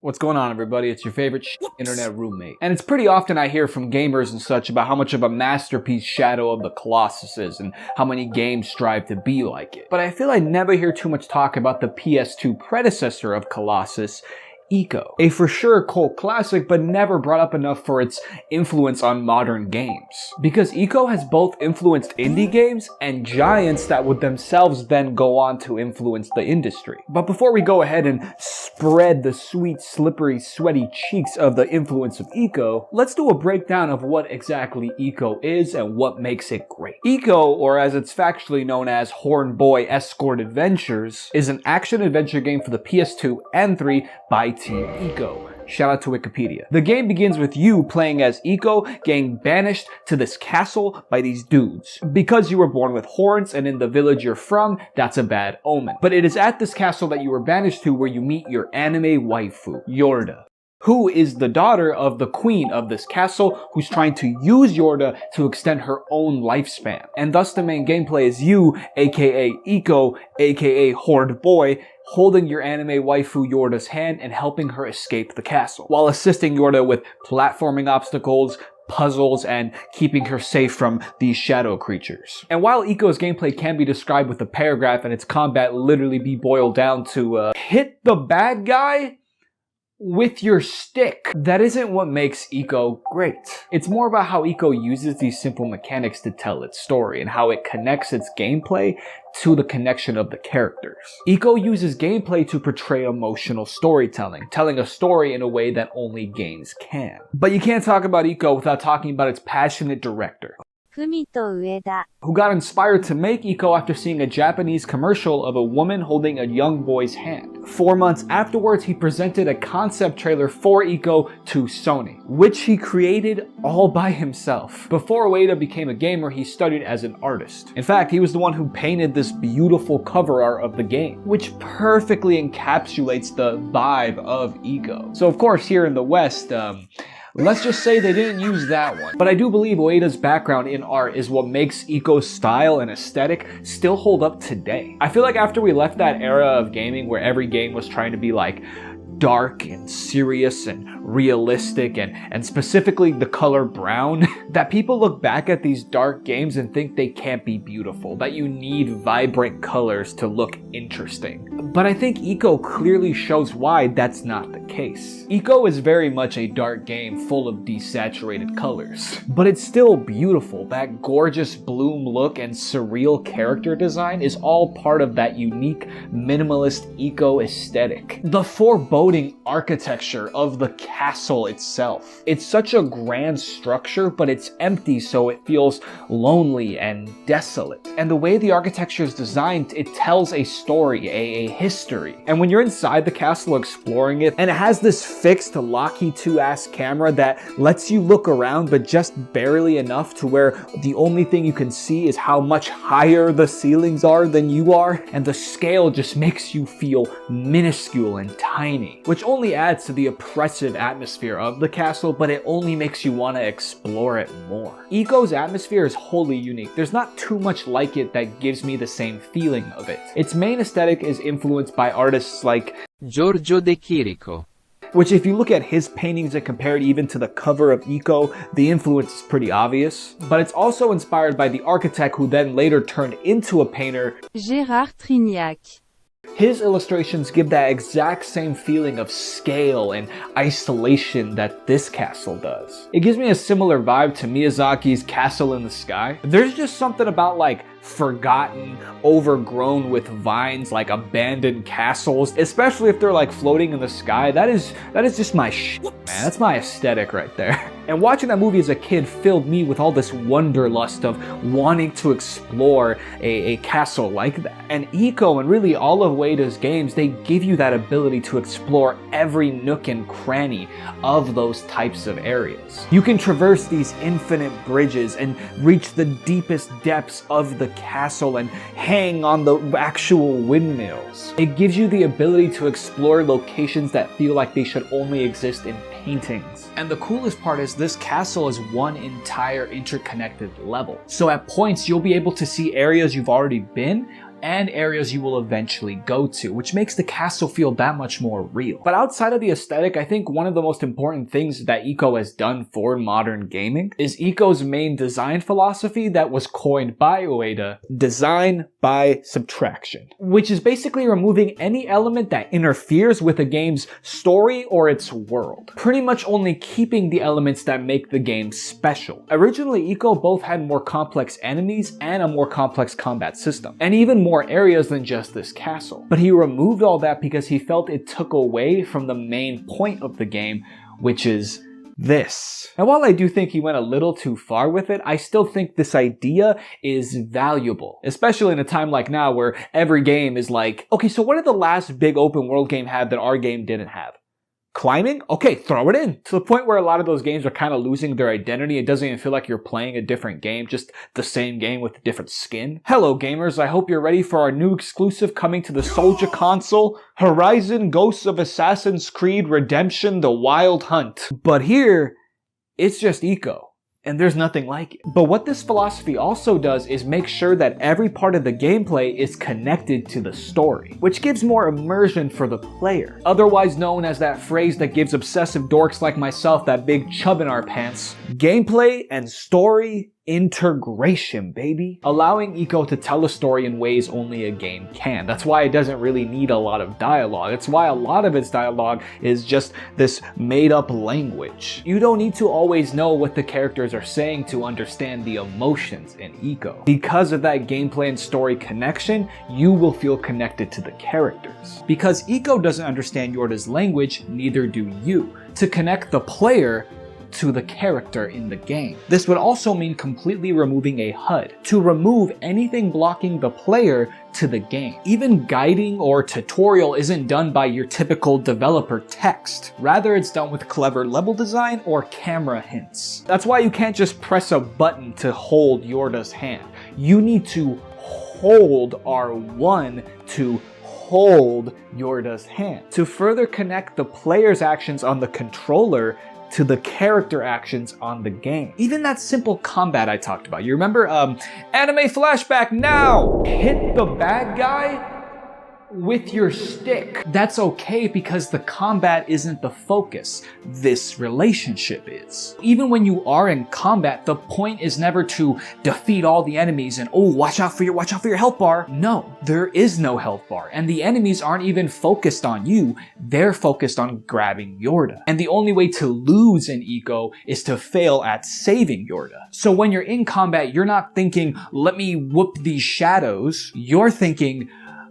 What's going on, everybody? It's your favorite internet roommate. And it's pretty often I hear from gamers and such about how much of a masterpiece Shadow of the Colossus is and how many games strive to be like it. But I feel I never hear too much talk about the PS2 predecessor of Colossus, Ico. A for sure cult classic, but never brought up enough for its influence on modern games. Because Ico has both influenced indie games and giants that would themselves then go on to influence the industry. But before we go ahead and spread the sweet, slippery, sweaty cheeks of the influence of Ico, let's do a breakdown of what exactly Ico is and what makes it great. Ico, or as it's factually known as Horn Boy Escort Adventures, is an action-adventure game for the PS2 and 3 by Team Ico. Shout out to Wikipedia. The game begins with you playing as Ico getting banished to this castle by these dudes. Because you were born with horns and in the village you're from, that's a bad omen. But it is at this castle that you were banished to where you meet your anime waifu, Yorda, who is the daughter of the queen of this castle, who's trying to use Yorda to extend her own lifespan. And thus the main gameplay is you, aka Ico, aka Horned Boy, holding your anime waifu Yorda's hand and helping her escape the castle, while assisting Yorda with platforming obstacles, puzzles, and keeping her safe from these shadow creatures. And while Ico's gameplay can be described with a paragraph and its combat literally be boiled down to hit the bad guy with your stick, that isn't what makes Ico great. It's more about how Ico uses these simple mechanics to tell its story and how it connects its gameplay to the connection of the characters. Ico uses gameplay to portray emotional storytelling, telling a story in a way that only games can. But you can't talk about Ico without talking about its passionate director, who got inspired to make Ico after seeing a Japanese commercial of a woman holding a young boy's hand. 4 months afterwards, he presented a concept trailer for Ico to Sony, which he created all by himself. Before Ueda became a gamer, he studied as an artist. In fact, he was the one who painted this beautiful cover art of the game, which perfectly encapsulates the vibe of Ico. So of course, here in the West, let's just say they didn't use that one. But I do believe Ueda's background in art is what makes Ico's style and aesthetic still hold up today. I feel like after we left that era of gaming where every game was trying to be like dark and serious and realistic and specifically the color brown, that people look back at these dark games and think they can't be beautiful, that you need vibrant colors to look interesting. But I think Ico clearly shows why that's not the case. Ico is very much a dark game full of desaturated colors, but it's still beautiful. That gorgeous bloom look and surreal character design is all part of that unique minimalist Ico aesthetic. The foreboding architecture of the castle itself. It's such a grand structure, but it's empty, so it feels lonely and desolate. And the way the architecture is designed, it tells a story, a history. And when you're inside the castle exploring it, and it has this fixed Locky 2-ass camera that lets you look around, but just barely enough to where the only thing you can see is how much higher the ceilings are than you are, and the scale just makes you feel minuscule and tiny, which only adds to the oppressive atmosphere of the castle, but it only makes you want to explore it more. Ico's atmosphere is wholly unique. There's not too much like it that gives me the same feeling of it. Its main aesthetic is influenced by artists like Giorgio De Chirico, which if you look at his paintings and compare it even to the cover of Ico, the influence is pretty obvious. But it's also inspired by the architect who then later turned into a painter, Gérard Trignac. His illustrations give that exact same feeling of scale and isolation that this castle does. It gives me a similar vibe to Miyazaki's Castle in the Sky. There's just something about like forgotten, overgrown with vines, like abandoned castles, especially if they're like floating in the sky. That is just my shit, man. That's my aesthetic right there. And watching that movie as a kid filled me with all this wanderlust of wanting to explore a castle like that. And Ico and really all of Ueda's games, they give you that ability to explore every nook and cranny of those types of areas. You can traverse these infinite bridges and reach the deepest depths of the castle and hang on the actual windmills. It gives you the ability to explore locations that feel like they should only exist in paintings. And the coolest part is this castle is one entire interconnected level. So at points, you'll be able to see areas you've already been and areas you will eventually go to, which makes the castle feel that much more real. But outside of the aesthetic, I think one of the most important things that Ico has done for modern gaming is Ico's main design philosophy that was coined by Ueda, design by subtraction, which is basically removing any element that interferes with a game's story or its world, pretty much only keeping the elements that make the game special. Originally, Ico both had more complex enemies and a more complex combat system, and even more areas than just this castle. But he removed all that because he felt it took away from the main point of the game, which is this. Now, while I do think he went a little too far with it, I still think this idea is valuable, especially in a time like now where every game is like, okay, so what did the last big open world game have that our game didn't have? Climbing? Okay, throw it in. To the point where a lot of those games are kind of losing their identity. It doesn't even feel like you're playing a different game, just the same game with a different skin. Hello gamers, I hope you're ready for our new exclusive coming to the Soldier console, Horizon Ghosts of Assassin's Creed Redemption: The Wild Hunt. But here, it's just Ico. And there's nothing like it. But what this philosophy also does is make sure that every part of the gameplay is connected to the story, which gives more immersion for the player. Otherwise known as that phrase that gives obsessive dorks like myself that big chub in our pants, gameplay and story integration, baby. Allowing Ico to tell a story in ways only a game can. That's why it doesn't really need a lot of dialogue. It's why a lot of its dialogue is just this made up language. You don't need to always know what the characters are saying to understand the emotions in Ico. Because of that gameplay and story connection, you will feel connected to the characters. Because Ico doesn't understand Yorda's language, neither do you. To connect the player to the character in the game. This would also mean completely removing a HUD, to remove anything blocking the player to the game. Even guiding or tutorial isn't done by your typical developer text. Rather, it's done with clever level design or camera hints. That's why you can't just press a button to hold Yorda's hand. You need to hold R1 to hold Yorda's hand. To further connect the player's actions on the controller to the character actions on the game. Even that simple combat I talked about. You remember, anime flashback now! Hit the bad guy with your stick. That's okay because the combat isn't the focus. This relationship is. Even when you are in combat, the point is never to defeat all the enemies and watch out for your health bar. No, there is no health bar, and the enemies aren't even focused on you. They're focused on grabbing Yorda. And the only way to lose in Ico is to fail at saving Yorda. So when you're in combat, you're not thinking, let me whoop these shadows. You're thinking,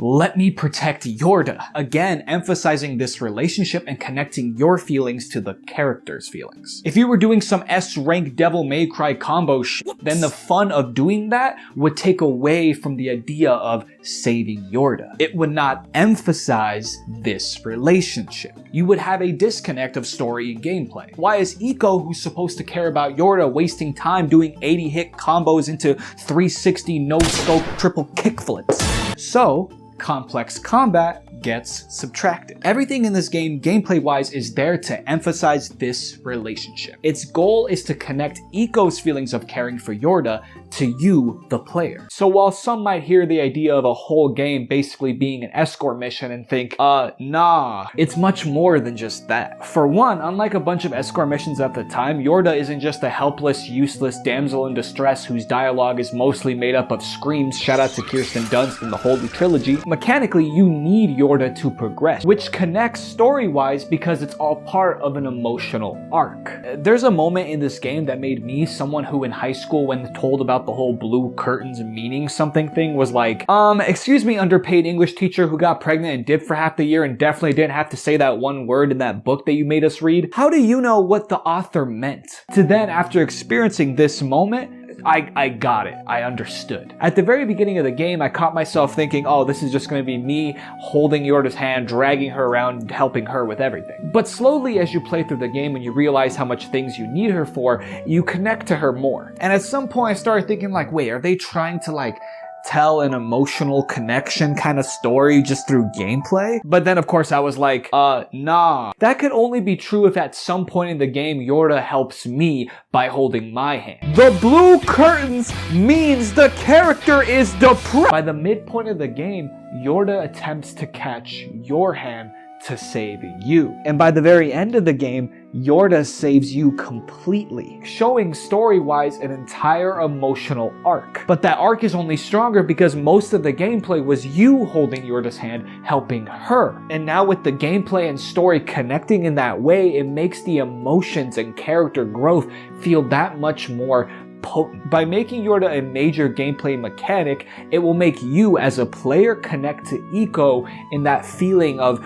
let me protect Yorda. Again, emphasizing this relationship and connecting your feelings to the character's feelings. If you were doing some S-rank Devil May Cry combo then the fun of doing that would take away from the idea of saving Yorda. It would not emphasize this relationship. You would have a disconnect of story and gameplay. Why is Ico, who's supposed to care about Yorda, wasting time doing 80-hit combos into 360 no-scope triple kickflips? So, complex combat gets subtracted. Everything in this game, gameplay-wise, is there to emphasize this relationship. Its goal is to connect Ico's feelings of caring for Yorda to you, the player. So while some might hear the idea of a whole game basically being an escort mission and think, nah, it's much more than just that. For one, unlike a bunch of escort missions at the time, Yorda isn't just a helpless, useless damsel in distress whose dialogue is mostly made up of screams. Shout out to Kirsten Dunst in the Holy Trilogy. Mechanically, you need Yorda to progress, which connects story-wise because it's all part of an emotional arc. There's a moment in this game that made me, someone who in high school when told about the whole blue curtains meaning something thing was like, excuse me, underpaid English teacher who got pregnant and dipped for half the year and definitely didn't have to say that one word in that book that you made us read. How do you know what the author meant? To then, after experiencing this moment, I got it. I understood. At the very beginning of the game, I caught myself thinking, oh, this is just going to be me holding Yorda's hand, dragging her around, helping her with everything. But slowly, as you play through the game and you realize how much things you need her for, you connect to her more. And at some point, I started thinking like, wait, are they trying to like tell an emotional connection kind of story just through gameplay. But then of course I was like, nah. That could only be true if at some point in the game Yorda helps me by holding my hand. The blue curtains means the character is depressed. By the midpoint of the game, Yorda attempts to catch your hand to save you. And by the very end of the game, Yorda saves you completely, showing story-wise an entire emotional arc. But that arc is only stronger because most of the gameplay was you holding Yorda's hand, helping her. And now with the gameplay and story connecting in that way, it makes the emotions and character growth feel that much more potent. By making Yorda a major gameplay mechanic, it will make you as a player connect to Iko in that feeling of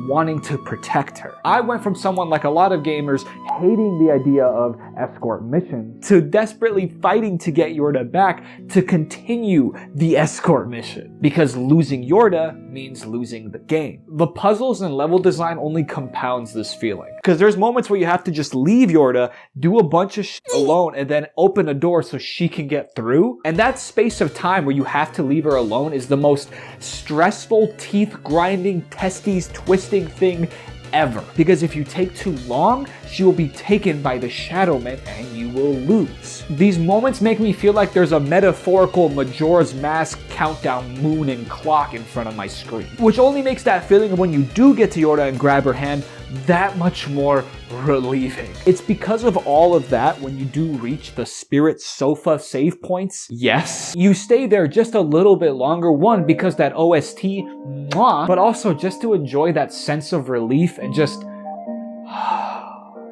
wanting to protect her. I went from someone like a lot of gamers hating the idea of escort missions to desperately fighting to get Yorda back to continue the escort mission, because losing Yorda means losing the game. The puzzles and level design only compounds this feeling, because there's moments where you have to just leave Yorda, do a bunch of shit alone, and then open a door so she can get through. And that space of time where you have to leave her alone is the most stressful, teeth grinding, testes twisting thing ever, because if you take too long, she will be taken by the Shadowmen and you will lose. These moments make me feel like there's a metaphorical Majora's Mask countdown moon and clock in front of my screen, which only makes that feeling of when you do get to Yorda and grab her hand that much more relieving. It's because of all of that, when you do reach the Spirit Sofa save points, yes, you stay there just a little bit longer, one, because that OST, mwah, but also just to enjoy that sense of relief and just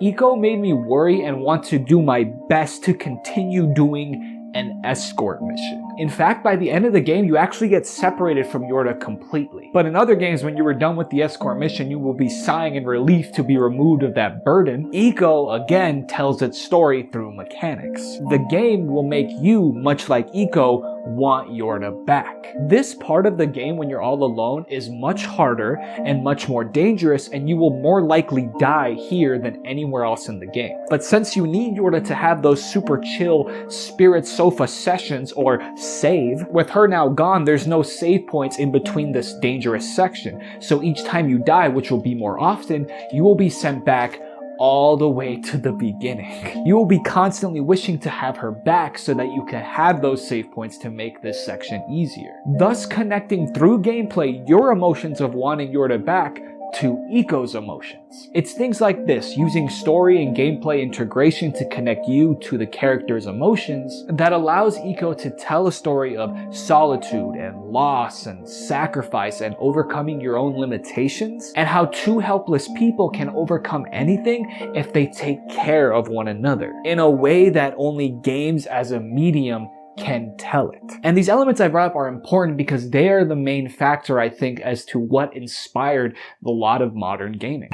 Iko made me worry and want to do my best to continue doing an escort mission. In fact, by the end of the game, you actually get separated from Yorda completely. But in other games, when you were done with the escort mission, you will be sighing in relief to be removed of that burden. Iko, again, tells its story through mechanics. The game will make you, much like Iko, want Yorda back. This part of the game, when you're all alone, is much harder and much more dangerous, and you will more likely die here than anywhere else in the game. But since you need Yorda to have those super chill Spirit Sofa sessions, or save, with her now gone, there's no save points in between this dangerous section. So each time you die, which will be more often, you will be sent back all the way to the beginning. You will be constantly wishing to have her back so that you can have those save points to make this section easier. Thus connecting through gameplay your emotions of wanting Yorda back to Iko's emotions. It's things like this, using story and gameplay integration to connect you to the character's emotions, that allows Iko to tell a story of solitude and loss and sacrifice and overcoming your own limitations, and how two helpless people can overcome anything if they take care of one another, in a way that only games as a medium can tell it. And these elements I brought up are important because they are the main factor, I think, as to what inspired a lot of modern gaming.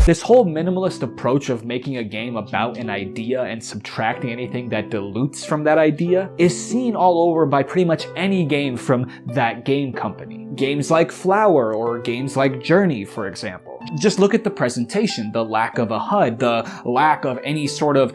This whole minimalist approach of making a game about an idea and subtracting anything that dilutes from that idea is seen all over by pretty much any game from that game company. Games like Flower or games like Journey, for example. Just look at the presentation, the lack of a HUD, the lack of any sort of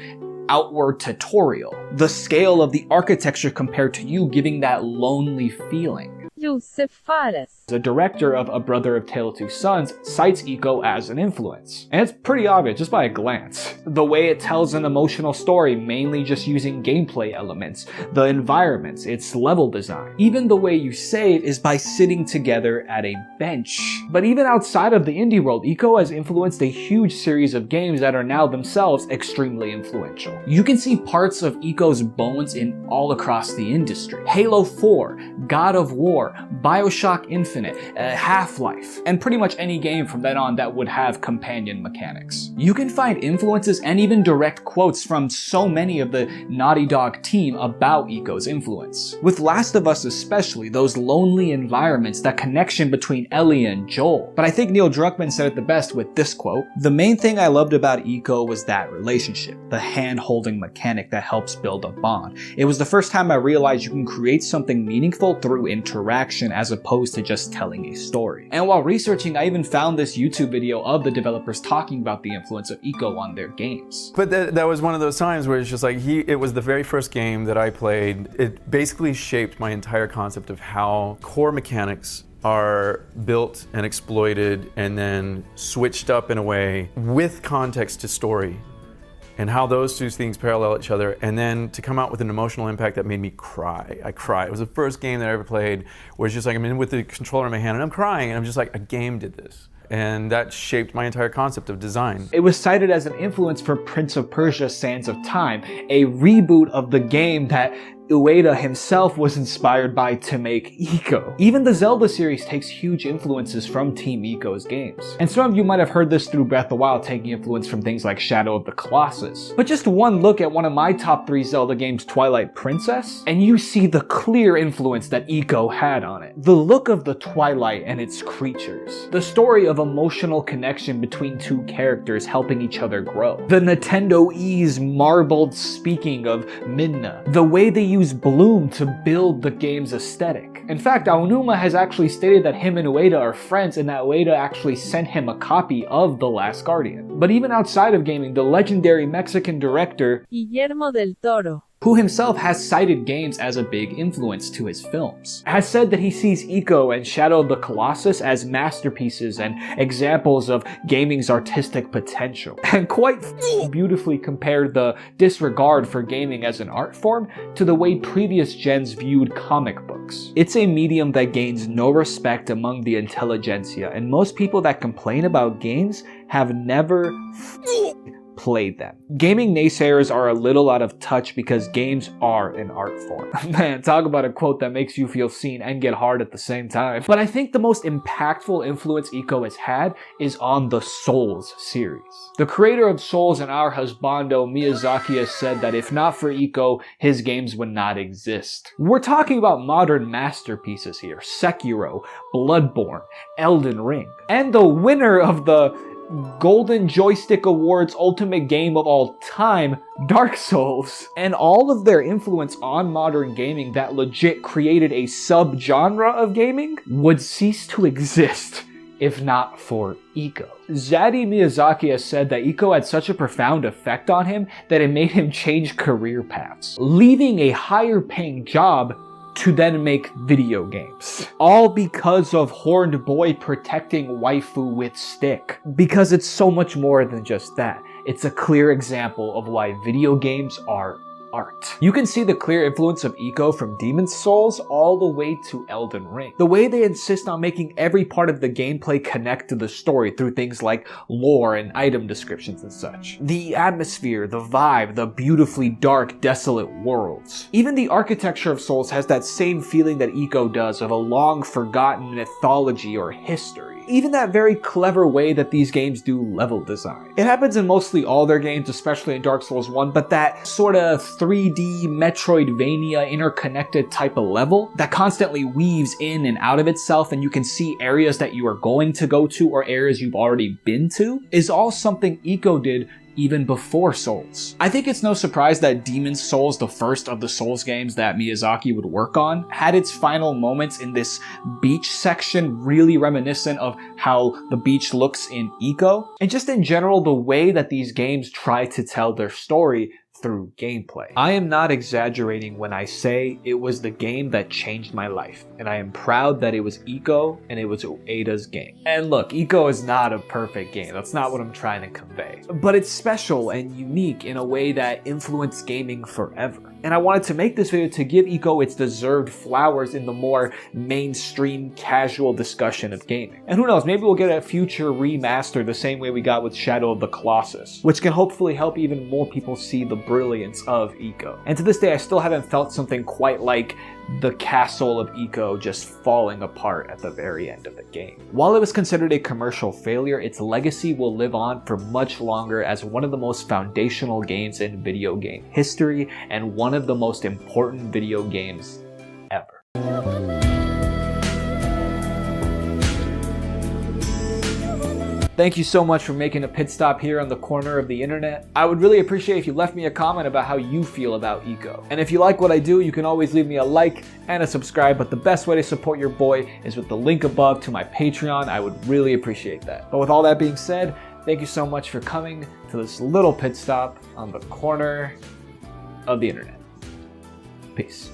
outward tutorial, the scale of the architecture compared to you giving that lonely feeling. Josef Fares. The director of A Brother of Tale of Two Sons cites Iko as an influence. And it's pretty obvious just by a glance. The way it tells an emotional story, mainly just using gameplay elements, the environments, its level design. Even the way you save is by sitting together at a bench. But even outside of the indie world, Iko has influenced a huge series of games that are now themselves extremely influential. You can see parts of Iko's bones in all across the industry. Halo 4, God of War, 4, BioShock Infinite, Half-Life, and pretty much any game from then on that would have companion mechanics. You can find influences and even direct quotes from so many of the Naughty Dog team about Ico's influence. With Last of Us especially, those lonely environments, that connection between Ellie and Joel. But I think Neil Druckmann said it the best with this quote: "The main thing I loved about Ico was that relationship, the hand-holding mechanic that helps build a bond. It was the first time I realized you can create something meaningful through interaction as opposed to just telling a story." And while researching, I even found this YouTube video of the developers talking about the influence of Ico on their games. But that was one of those times where it's just like, it was the very first game that I played. It basically shaped my entire concept of how core mechanics are built and exploited and then switched up in a way with context to story, and how those two things parallel each other, and then to come out with an emotional impact that made me cry. I cried. It was the first game that I ever played where it's just like I'm in with the controller in my hand and I'm crying, and I'm just like, a game did this. And that shaped my entire concept of design. It was cited as an influence for Prince of Persia: Sands of Time, a reboot of the game that Ueda himself was inspired by to make Ico. Even the Zelda series takes huge influences from Team Ico's games. And some of you might have heard this through Breath of the Wild taking influence from things like Shadow of the Colossus. But just one look at one of my top 3 Zelda games, Twilight Princess, and you see the clear influence that Ico had on it. The look of the Twilight and its creatures. The story of emotional connection between two characters helping each other grow. The Nintendo E's marbled speaking of Midna. The way they use Bloom to build the game's aesthetic. In fact, Aonuma has actually stated that him and Ueda are friends and that Ueda actually sent him a copy of The Last Guardian. But even outside of gaming, the legendary Mexican director Guillermo del Toro, who himself has cited games as a big influence to his films, has said that he sees Ico and Shadow of the Colossus as masterpieces and examples of gaming's artistic potential, and quite beautifully compared the disregard for gaming as an art form to the way previous gens viewed comic books. It's a medium that gains no respect among the intelligentsia, and most people that complain about games have never played them. Gaming naysayers are a little out of touch because games are an art form. Man, talk about a quote that makes you feel seen and get hard at the same time. But I think the most impactful influence Ico has had is on the Souls series. The creator of Souls and Our Husbando, Miyazaki, has said that if not for Ico, his games would not exist. We're talking about modern masterpieces here: Sekiro, Bloodborne, Elden Ring, and the winner of the Golden Joystick Awards ultimate game of all time, Dark Souls. And all of their influence on modern gaming that legit created a sub-genre of gaming would cease to exist if not for Ico. Zadie Miyazaki has said that Ico had such a profound effect on him that it made him change career paths, leaving a higher paying job to then make video games. All because of Horned Boy protecting waifu with stick. Because it's so much more than just that. It's a clear example of why video games are art. You can see the clear influence of Ico from Demon's Souls all the way to Elden Ring. The way they insist on making every part of the gameplay connect to the story through things like lore and item descriptions and such. The atmosphere, the vibe, the beautifully dark, desolate worlds. Even the architecture of Souls has that same feeling that Ico does of a long forgotten mythology or history. Even that very clever way that these games do level design. It happens in mostly all their games, especially in Dark Souls 1, but that sort of 3D Metroidvania interconnected type of level that constantly weaves in and out of itself, and you can see areas that you are going to go to or areas you've already been to, is all something Ico did even before Souls. I think it's no surprise that Demon's Souls, the first of the Souls games that Miyazaki would work on, had its final moments in this beach section really reminiscent of how the beach looks in Ico. And just in general, the way that these games try to tell their story through gameplay. I am not exaggerating when I say it was the game that changed my life, and I am proud that it was Ico and it was Ueda's game. And look, Ico is not a perfect game, that's not what I'm trying to convey, but it's special and unique in a way that influenced gaming forever. And I wanted to make this video to give Ico its deserved flowers in the more mainstream, casual discussion of gaming. And who knows, maybe we'll get a future remaster the same way we got with Shadow of the Colossus, which can hopefully help even more people see the brilliance of Ico. And to this day, I still haven't felt something quite like the castle of Ico just falling apart at the very end of the game. While it was considered a commercial failure, its legacy will live on for much longer as one of the most foundational games in video game history and one of the most important video games ever. Thank you so much for making a pit stop here on the corner of the internet. I would really appreciate if you left me a comment about how you feel about Ico. And if you like what I do, you can always leave me a like and a subscribe, but the best way to support your boy is with the link above to my Patreon. I would really appreciate that. But with all that being said, thank you so much for coming to this little pit stop on the corner of the internet. Peace.